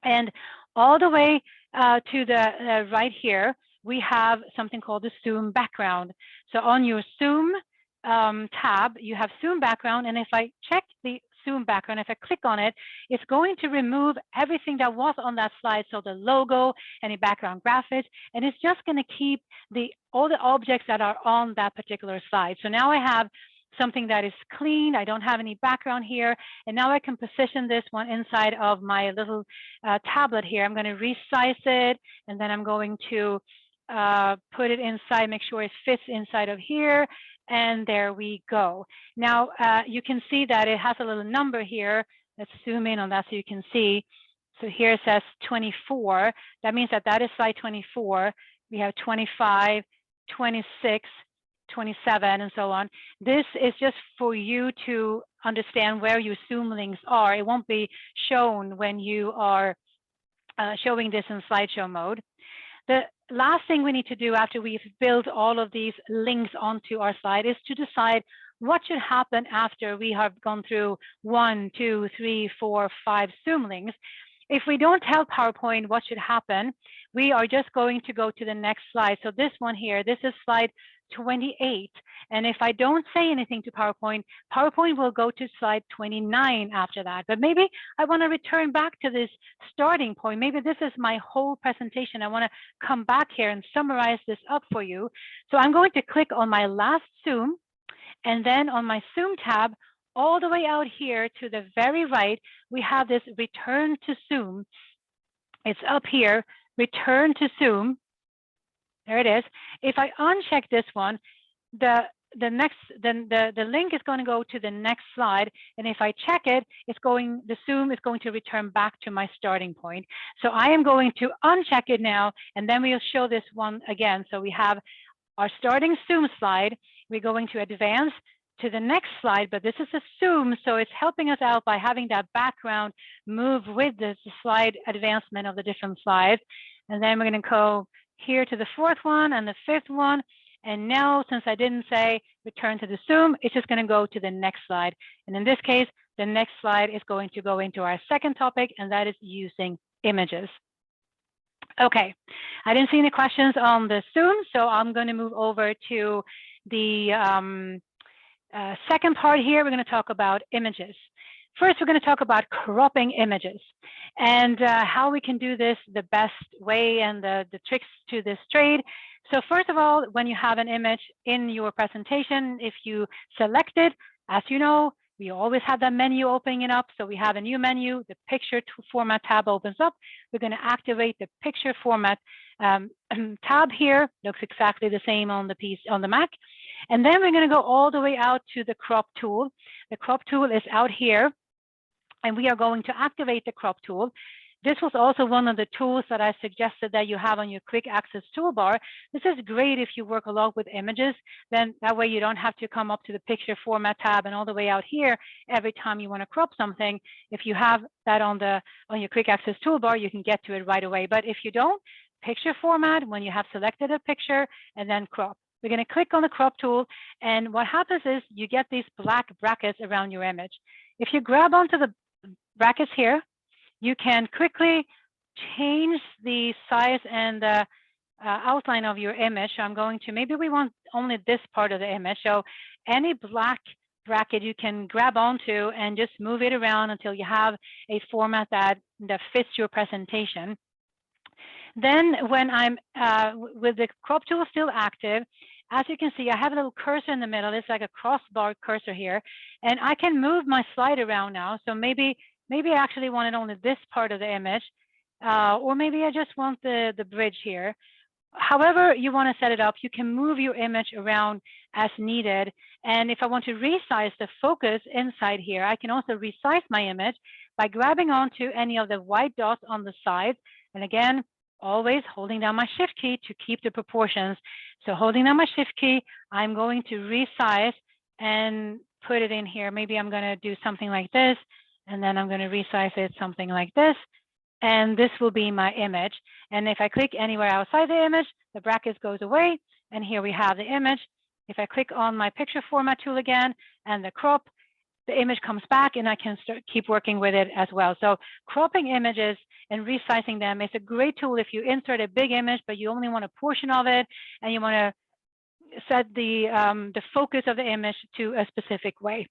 S2: and all the way to the right here, we have something called the Zoom background. So on your Zoom tab, you have Zoom background, and if I check the Zoom background, if I click on it, it's going to remove everything that was on that slide. So the logo, any background graphics, and it's just going to keep all the objects that are on that particular slide. So now I have something that is clean. I don't have any background here. And now I can position this one inside of my little tablet here. I'm going to resize it, and then I'm going to put it inside, make sure it fits inside of here. And there we go. Now you can see that it has a little number here. Let's zoom in on that so you can see. So here it says 24. That means that is slide 24. We have 25, 26, 27, and so on. This is just for you to understand where your Zoom links are. It won't be shown when you are showing this in slideshow mode. The last thing we need to do after we've built all of these links onto our slide is to decide what should happen after we have gone through 1, 2, 3, 4, 5 Zoom links. If we don't tell PowerPoint what should happen, we are just going to go to the next slide. So this one here, this is slide 28. And if I don't say anything to PowerPoint, PowerPoint will go to slide 29 after that. But maybe I want to return back to this starting point. Maybe this is my whole presentation. I want to come back here and summarize this up for you. So I'm going to click on my last Zoom, and then on my Zoom tab, all the way out here to the very right, we have this Return to Zoom. It's up here, Return to Zoom. There it is. If I uncheck this one, the link is going to go to the next slide, and if I check it, the zoom is going to return back to my starting point. So I am going to uncheck it now, and then we'll show this one again. So we have our starting zoom slide. We're going to advance to the next slide, but this is a zoom, so it's helping us out by having that background move with the slide advancement of the different slides. And then we're going to go here to the fourth one and the fifth one. And now, since I didn't say return to the zoom, it's just going to go to the next slide. And in this case, the next slide is going to go into our second topic, and that is using images. Okay, I didn't see any questions on the zoom, so I'm going to move over to the second part here. We're going to talk about images. First, we're going to talk about cropping images and how we can do this the best way and the tricks to this trade. So first of all, when you have an image in your presentation, if you select it, as you know, we always have that menu opening up. So we have a new menu, the picture format tab opens up. We're going to activate the picture format tab here. Looks exactly the same on the Mac. And then we're going to go all the way out to the crop tool. The crop tool is out here, and we are going to activate the crop tool. This was also one of the tools that I suggested that you have on your quick access toolbar. This is great if you work a lot with images, then that way you don't have to come up to the picture format tab and all the way out here every time you want to crop something. If you have that on your quick access toolbar, you can get to it right away. But if you don't, picture format, when you have selected a picture, and then crop. We're going to click on the crop tool, and what happens is you get these black brackets around your image. If you grab onto the brackets here, you can quickly change the size and the outline of your image. So I'm going to, maybe we want only this part of the image. So any black bracket you can grab onto and just move it around until you have a format that fits your presentation. Then when I'm with the crop tool still active, as you can see, I have a little cursor in the middle. It's like a crossbar cursor here, and I can move my slide around now. So maybe I actually wanted only this part of the image, or maybe I just want the bridge here. However you want to set it up, you can move your image around as needed. And if I want to resize the focus inside here, I can also resize my image by grabbing onto any of the white dots on the sides. And again, always holding down my shift key to keep the proportions. So holding down my shift key, I'm going to resize and put it in here. Maybe I'm going to do something like this, and then I'm going to resize it something like this. And this will be my image. And if I click anywhere outside the image, the brackets goes away. And here we have the image. If I click on my picture format tool again and the crop, the image comes back, and I can keep working with it as well. So cropping images and resizing them is a great tool if you insert a big image, but you only want a portion of it, and you want to set the focus of the image to a specific way.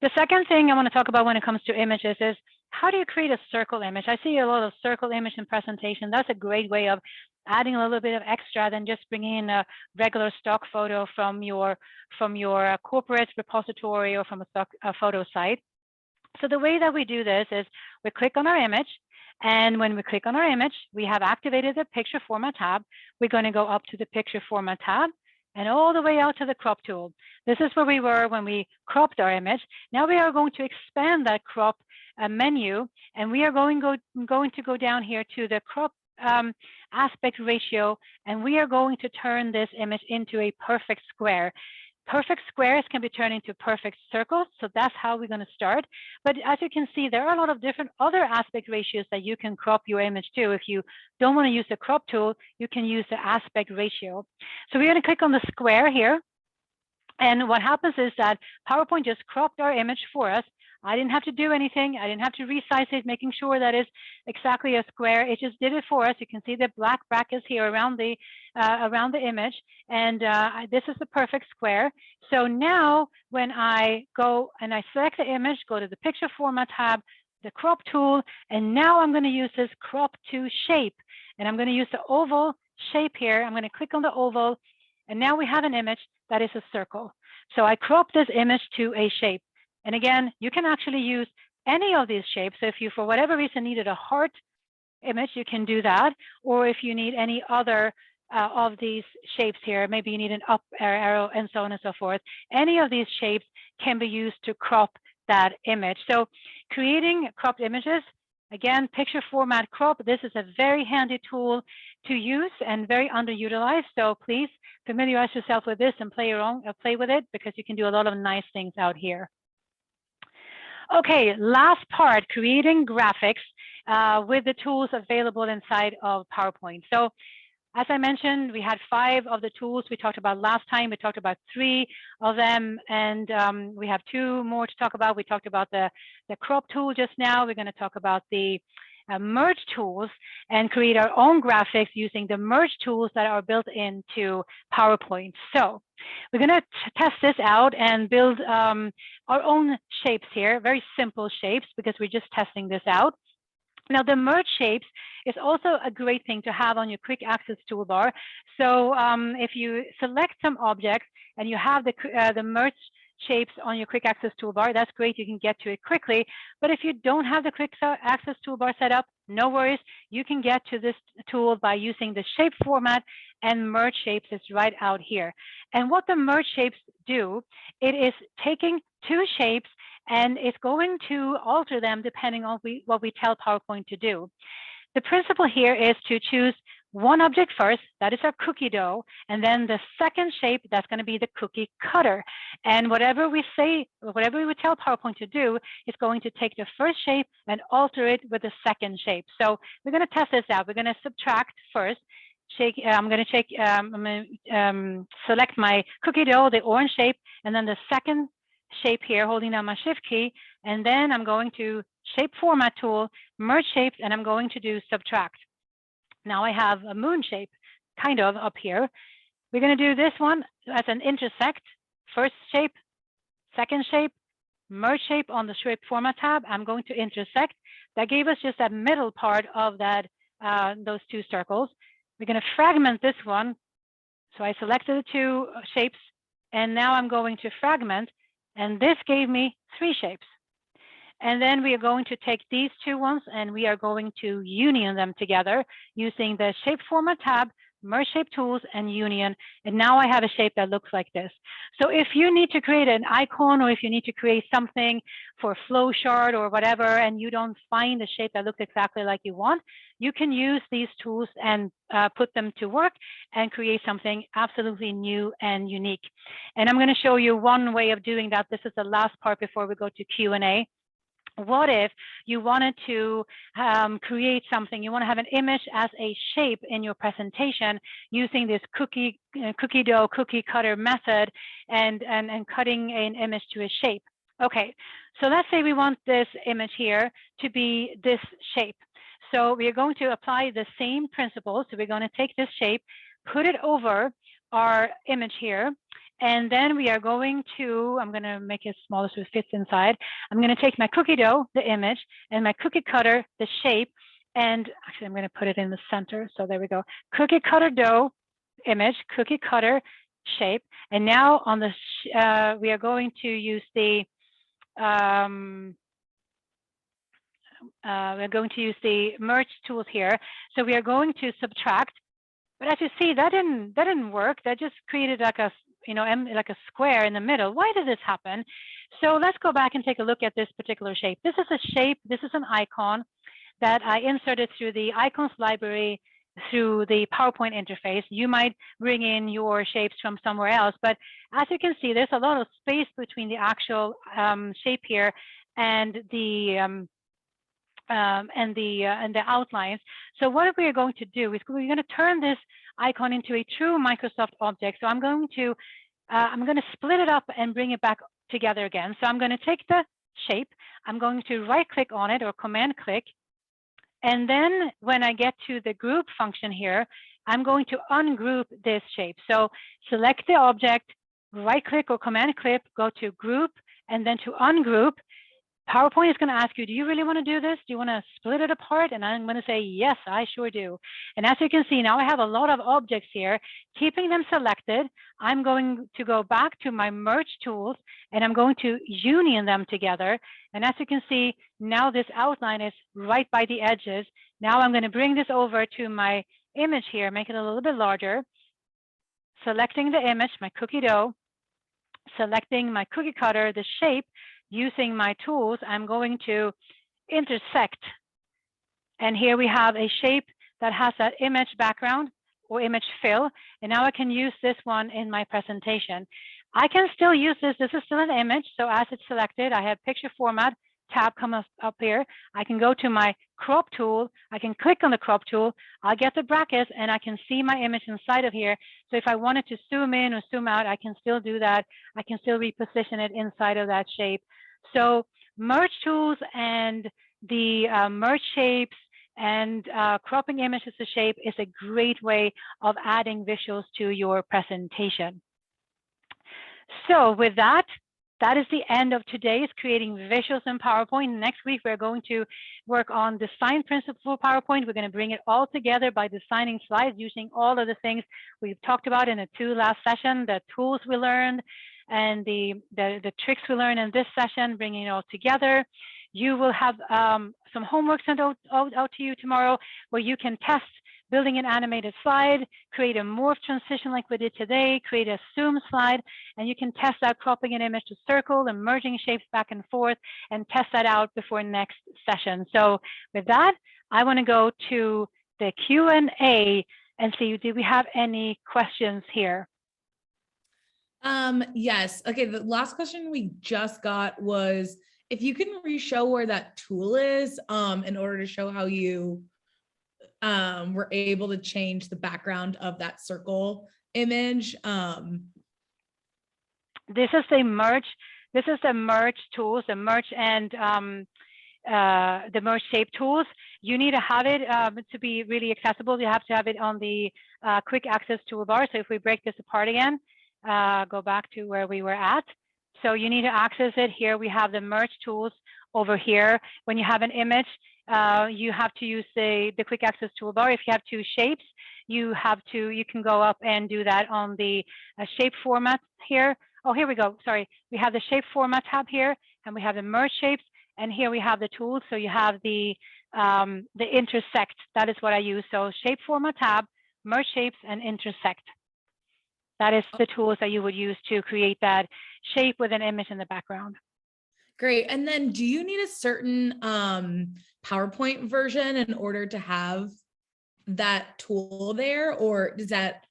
S2: The second thing I want to talk about when it comes to images is how do you create a circle image? I see a lot of circle image in presentation. That's a great way of adding a little bit of extra than just bringing in a regular stock photo from your corporate repository or from a photo site. So the way that we do this is we click on our image, and when we click on our image, we have activated the picture format tab. We're going to go up to the picture format tab and all the way out to the crop tool. This is where we were when we cropped our image. Now we are going to expand that crop menu, and we are going to go down here to the crop aspect ratio, and we are going to turn this image into a perfect square. Perfect squares can be turned into perfect circles, so that's how we're going to start. But as you can see, there are a lot of different other aspect ratios that you can crop your image to. If you don't want to use the crop tool, you can use the aspect ratio. So we're going to click on the square here. And what happens is that PowerPoint just cropped our image for us. I didn't have to do anything. I didn't have to resize it, making sure that it's exactly a square. It just did it for us. You can see the black brackets here around the image, and this is the perfect square. So now when I go and I select the image, go to the picture format tab, the crop tool, and now I'm going to use this crop to shape, and I'm going to use the oval shape here. I'm going to click on the oval, and now we have an image that is a circle. So I crop this image to a shape. And again, you can actually use any of these shapes. So if you, for whatever reason, needed a heart image, you can do that. Or if you need any other of these shapes here, maybe you need an up arrow and so on and so forth. Any of these shapes can be used to crop that image. So creating cropped images, again, picture format crop, this is a very handy tool to use and very underutilized. So please familiarize yourself with this and play with it, because you can do a lot of nice things out here. Okay, last part, creating graphics with the tools available inside of PowerPoint. So as I mentioned, we had 5 of the tools we talked about last time. We talked about 3 of them, and we have 2 more to talk about. We talked about the crop tool just now. We're going to talk about the merge tools and create our own graphics using the merge tools that are built into PowerPoint. So we're going to test this out and build our own shapes here, very simple shapes, because we're just testing this out. Now, the merge shapes is also a great thing to have on your quick access toolbar. So if you select some objects and you have the merge shapes on your quick access toolbar, that's great. You can get to it quickly. But if you don't have the quick access toolbar set up, no worries. You can get to this tool by using the shape format, and merge shapes is right out here. And what the merge shapes do, it is taking 2 shapes and it's going to alter them depending on what we tell PowerPoint to do. The principle here is to choose one object first, that is our cookie dough, and then the second shape, that's going to be the cookie cutter. And whatever we say, whatever we tell PowerPoint to do, is going to take the first shape and alter it with the second shape. So we're going to test this out. We're going to subtract first. I'm going to select my cookie dough, the orange shape, and then the second shape here, holding down my shift key, and then I'm going to shape format tool, merge shapes, and I'm going to do subtract. Now I have a moon shape kind of up here. We're going to do this one as an intersect, first shape, second shape, merge shape on the shape format tab. I'm going to intersect. That gave us just that middle part of that those 2 circles. We're going to fragment this one. So I selected the 2 shapes, and now I'm going to fragment. And this gave me 3 shapes. And then we are going to take these 2 ones and we are going to union them together using the shape format tab, merge shape tools, and union. And now I have a shape that looks like this. So if you need to create an icon, or if you need to create something for a flow chart or whatever, and you don't find a shape that looks exactly like you want, you can use these tools and put them to work and create something absolutely new and unique. And I'm going to show you one way of doing that. This is the last part before we go to Q&A. What if you wanted to create something, you want to have an image as a shape in your presentation using this cookie dough, cookie cutter method, and cutting an image to a shape. Okay, so let's say we want this image here to be this shape. So we are going to apply the same principles. So we're going to take this shape, put it over our image here, and then we are going to, I'm going to make it smaller so it fits inside. I'm going to take my cookie dough, the image, and my cookie cutter, the shape, and actually I'm going to put it in the center. So there we go. Cookie cutter dough, image, cookie cutter, shape. And now on the, we are going to use the, we're going to use the merge tools here. So we are going to subtract. But as you see, that didn't work. That just created like a, like a square in the middle. Why did this happen? So let's go back and take a look at this particular shape. This is a shape. This is an icon that I inserted through the icons library through the PowerPoint interface. You might bring in your shapes from somewhere else, but as you can see, there's a lot of space between the actual shape here and the outlines. So what we are going to do is we're going to turn this icon into a true Microsoft object. So I'm going to split it up and bring it back together again. So I'm going to take the shape, I'm going to right click on it or command click. And then when I get to the group function here, I'm going to ungroup this shape. So select the object, right click or command click, go to group, and then to ungroup. PowerPoint is going to ask you, do you really want to do this? Do you want to split it apart? And I'm going to say, yes, I sure do. And as you can see, now I have a lot of objects here. Keeping them selected, I'm going to go back to my merge tools, and I'm going to union them together. And as you can see, now this outline is right by the edges, Now I'm going to bring this over to my image here, make it a little bit larger, selecting the image, my cookie dough, selecting my cookie cutter, the shape, using my tools, I'm going to intersect. And here we have a shape that has that image background or image fill. And now I can use this one in my presentation. I can still use this. This is still an image. So as it's selected, I have picture format tab come up here. I can go to my crop tool. I can click on the crop tool. I'll get the brackets and I can see my image inside of here. So if I wanted to zoom in or zoom out, I can still do that. I can still reposition it inside of that shape. So merge tools and the merge shapes and cropping images to shape is a great way of adding visuals to your presentation. So with that, that is the end of today's creating visuals in PowerPoint. Next week, we're going to work on design principles for PowerPoint. We're going to bring it all together by designing slides using all of the things we've talked about in the two last sessions, the tools we learned and the tricks we learned in this session, bringing it all together. You will have some homework sent out to you tomorrow where you can test building an animated slide, create a morph transition like we did today, create a zoom slide, and you can test out cropping an image to circle and merging shapes back and forth and test that out before next session. So with that, I want to go to the Q&A and see, do we have any questions here?
S1: Yes. Okay. The last question we just got was if you can re-show where that tool is in order to show how you were able to change the background of that circle image.
S2: This is the merge. This is the merge tools, the merge and the merge shape tools. You need to have it to be really accessible. You have to have it on the quick access toolbar. So if we break this apart again, go back to where we were at. So you need to access it here. We have the merge tools over here. When you have an image, you have to use the quick access toolbar. If you have two shapes, you can go up and do that on the shape format here. Oh, here we go. Sorry. We have the shape format tab here and we have the merge shapes. And here we have the tools. So you have the intersect. That is what I use. So shape format tab, merge shapes and intersect. That is the tools that you would use to create that shape with an image in the background.
S1: Great. And then do you need a certain PowerPoint version in order to have that tool there? Or is that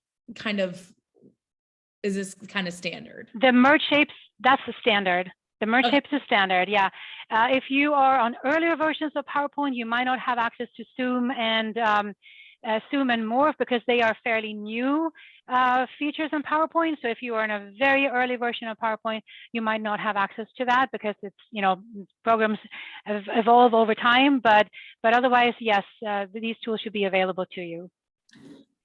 S1: is this kind of standard?
S2: The merge shapes, that's the standard. The merge shapes is standard, yeah. If you are on earlier versions of PowerPoint, you might not have access to zoom and morph because they are fairly new features in PowerPoint. So if you are in a very early version of PowerPoint, you might not have access to that because it's, programs have evolved over time. But otherwise, yes, these tools should be available to you.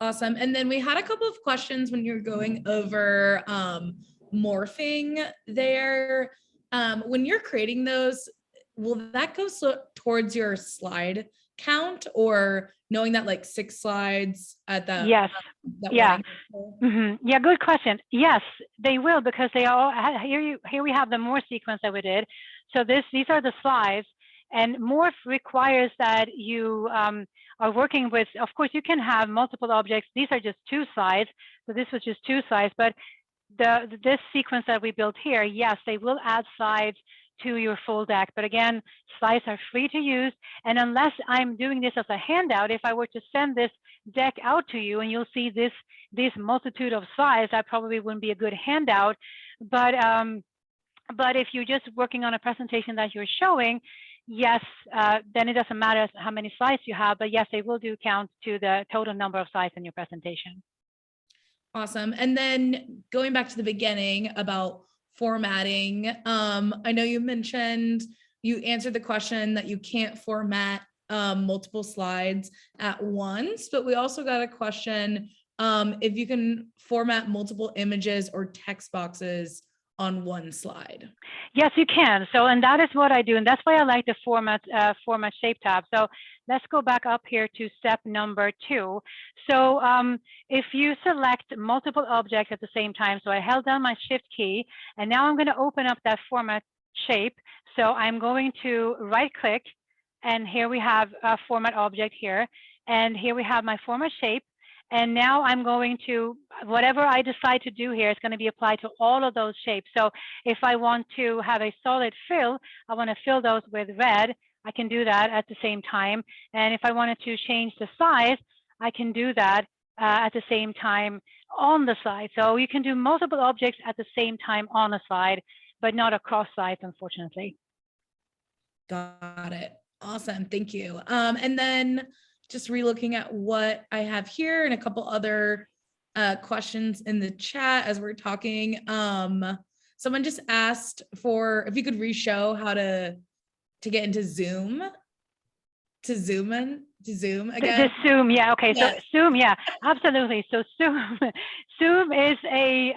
S1: Awesome. And then we had a couple of questions when you were going over morphing there. When you're creating those, will that go towards your slide count or knowing that like 6 slides at that?
S2: Yes. Yeah. Mm-hmm. Yeah. Good question. Yes, they will because they all here we have the morph sequence that we did. So these are the slides, and morph requires that you are working with. Of course, you can have multiple objects. These are just 2 slides. So this was just 2 slides, but this sequence that we built here, yes, they will add slides to your full deck. But again, slides are free to use. And unless I'm doing this as a handout, if I were to send this deck out to you and you'll see this multitude of slides, that probably wouldn't be a good handout. But if you're just working on a presentation that you're showing, yes, then it doesn't matter how many slides you have, but yes, they will do count to the total number of slides in your presentation.
S1: Awesome. And then going back to the beginning about formatting, I know you mentioned, you answered the question that you can't format multiple slides at once, but we also got a question if you can format multiple images or text boxes on one slide.
S2: Yes, you can. So, and that is what I do. And that's why I like the format shape tab. So let's go back up here to step number 2. So if you select multiple objects at the same time, so I held down my shift key, and now I'm going to open up that format shape. So I'm going to right click and here we have a format object here, and here we have my format shape. And now I'm going to, whatever I decide to do here is going to be applied to all of those shapes. So if I want to have a solid fill, I want to fill those with red, I can do that at the same time. And if I wanted to change the size, I can do that at the same time on the slide. So you can do multiple objects at the same time on a slide, but not across slides, unfortunately.
S1: Got it. Awesome. Thank you. And then just relooking at what I have here and a couple other questions in the chat as we're talking. Someone just asked for if you could re-show how to get into Zoom, to zoom again.
S2: The Zoom, yeah, okay. Yes. So Zoom, yeah, absolutely. So Zoom is a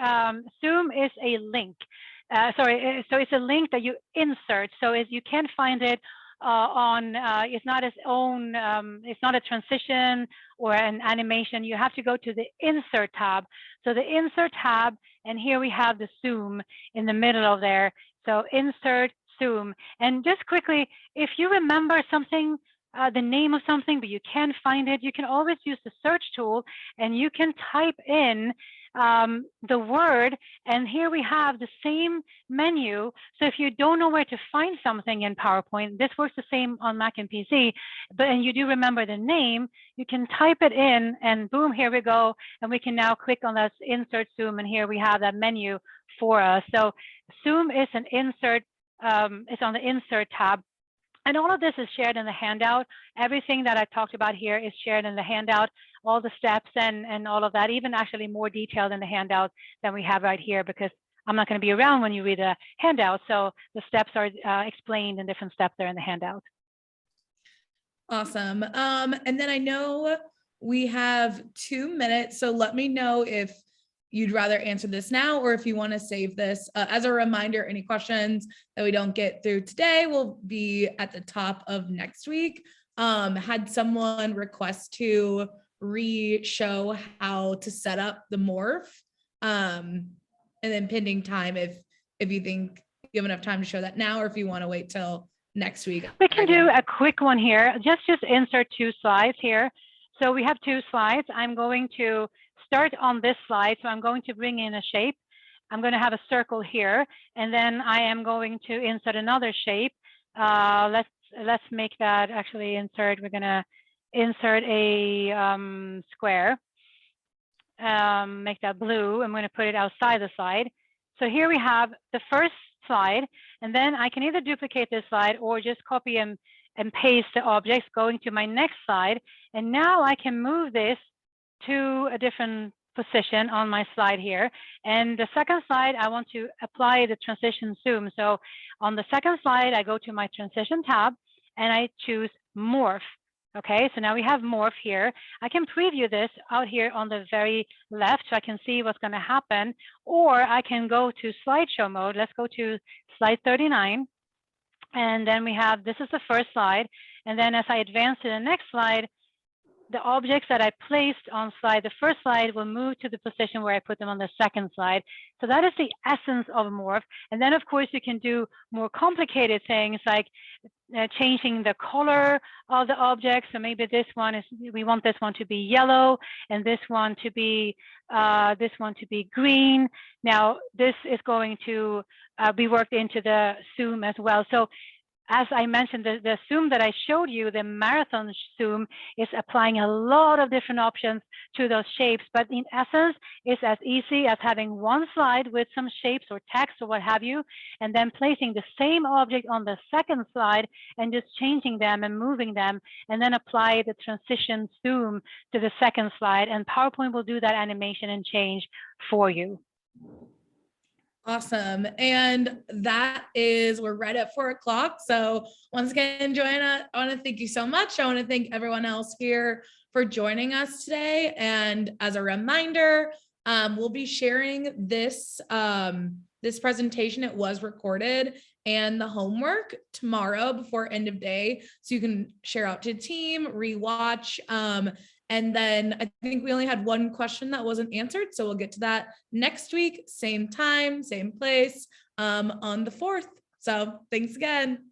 S2: link. So it's a link that you insert. So as you can find it on, it's not its own, it's not a transition or an animation. You have to go to the Insert tab. So the Insert tab, and here we have the Zoom in the middle of there. So Insert Zoom. And just quickly, if you remember something, the name of something, but you can't find it, you can always use the search tool and you can type in the word, and here we have the same menu. So if you don't know where to find something in PowerPoint, this works the same on Mac and PC, and you do remember the name, you can type it in and boom, here we go. And we can now click on that Insert Zoom, and here we have that menu for us. So Zoom is an insert, it's on the Insert tab. And all of this is shared in the handout. Everything that I talked about here is shared in the handout, all the steps and all of that, even actually more detailed in the handout than we have right here, because I'm not going to be around when you read the handout. So the steps are explained in different steps there in the handout.
S1: Awesome. And then I know we have 2 minutes, so let me know if you'd rather answer this now or if you want to save this. As a reminder, any questions that we don't get through today will be at the top of next week. Had someone request to re-show how to set up the Morph, and then pending time if you think you have enough time to show that now, or if you want to wait till next week.
S2: We can do a quick one here. Just insert 2 slides here. So we have 2 slides. I'm going to start on this slide. So I'm going to bring in a shape. I'm going to have a circle here, and then I am going to insert another shape. Let's make that actually insert. We're going to insert a square. Make that blue. I'm going to put it outside the slide. So here we have the first slide, and then I can either duplicate this slide or just copy and paste the objects going to my next slide. And now I can move this to a different position on my slide here. And the second slide, I want to apply the transition zoom. So on the second slide, I go to my transition tab and I choose Morph. Okay, so now we have Morph here. I can preview this out here on the very left so I can see what's going to happen, or I can go to slideshow mode. Let's go to slide 39. And then we have, this is the first slide. And then as I advance to the next slide, the objects that I placed on the first slide will move to the position where I put them on the second slide. So that is the essence of Morph. And then of course you can do more complicated things like changing the color of the object. So maybe this one is, we want this one to be yellow and this one to be green. Now this is going to be worked into the zoom as well. So as I mentioned, the zoom that I showed you, the marathon zoom, is applying a lot of different options to those shapes. But in essence, it's as easy as having one slide with some shapes or text or what have you, and then placing the same object on the second slide and just changing them and moving them, and then apply the transition zoom to the second slide. And PowerPoint will do that animation and change for you.
S1: Awesome. And that is, we're right at 4 o'clock. So once again, Joanna, I want to thank you so much. I want to thank everyone else here for joining us today. And as a reminder, we'll be sharing this, this presentation. It was recorded, and the homework tomorrow before end of day. So you can share out to the team, rewatch. And then I think we only had one question that wasn't answered. So we'll get to that next week, same time, same place, on the 4th. So thanks again.